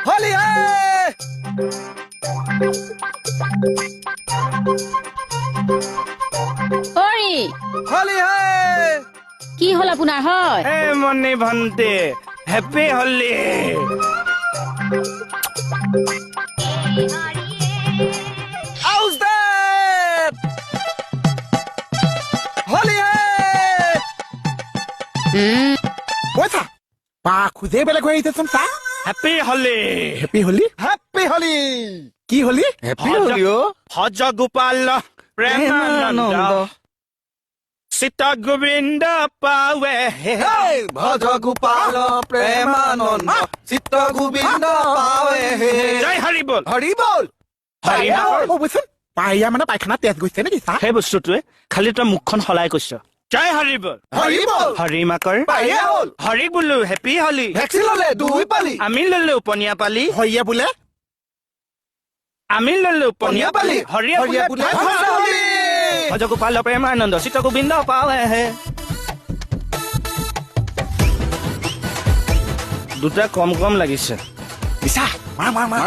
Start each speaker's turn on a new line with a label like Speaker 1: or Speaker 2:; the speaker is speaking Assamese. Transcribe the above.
Speaker 1: হোলি হে
Speaker 2: অৰি
Speaker 1: হোলি হে
Speaker 2: কি হ'ল আপোনাৰ হয়
Speaker 3: এ মনি ভন্টি happy Holi
Speaker 1: How's that? Holi হে
Speaker 4: পইচা বা খুজে বেলেগ হৈ আহিছেচোন চা
Speaker 3: হেপী হলি
Speaker 4: হেপী হলি
Speaker 1: হ্যাপি হোলি
Speaker 4: কি হলি
Speaker 1: হ্যাপি হোলি ও
Speaker 3: ভজ গোপাল প্ৰেমানন্দ চিত গোবিন্দ পাৱে
Speaker 1: হেই ভজ গোপাল প্ৰেমানন্দ চিত্ত গোবিন্দ পাৱে হে
Speaker 3: জয় হৰি বল
Speaker 1: হৰি বল
Speaker 3: হৰি বল
Speaker 4: ক'বচোন পাইয়া মানে পায়খানা তেজ গৈছে নেকি চা
Speaker 3: সেই বস্তুটোৱে খালি তই মুখখন সলাই কৈছ জয় হৰি বল
Speaker 1: হৰি বল
Speaker 3: হৰি মাকৰ
Speaker 1: পাইয়া হ'ল
Speaker 3: হৰি বোলো হেপী হলি
Speaker 1: ভেকচিন ললে দুই পালি
Speaker 3: আমি ললো পনীয়া পালি
Speaker 4: হইয়ে বোলে
Speaker 3: আমি ললো পনীয়া পালি হৰিয়ে
Speaker 1: হৰিয়া
Speaker 3: বোলে
Speaker 1: বোলে ভজ হোলি
Speaker 3: ভজ গোপাল প্ৰেমানন্দ চিত গোবিন্দ পাৱে হে দুটা কম কম লাগিছে
Speaker 4: বিছা মাৰ মাৰ মাৰ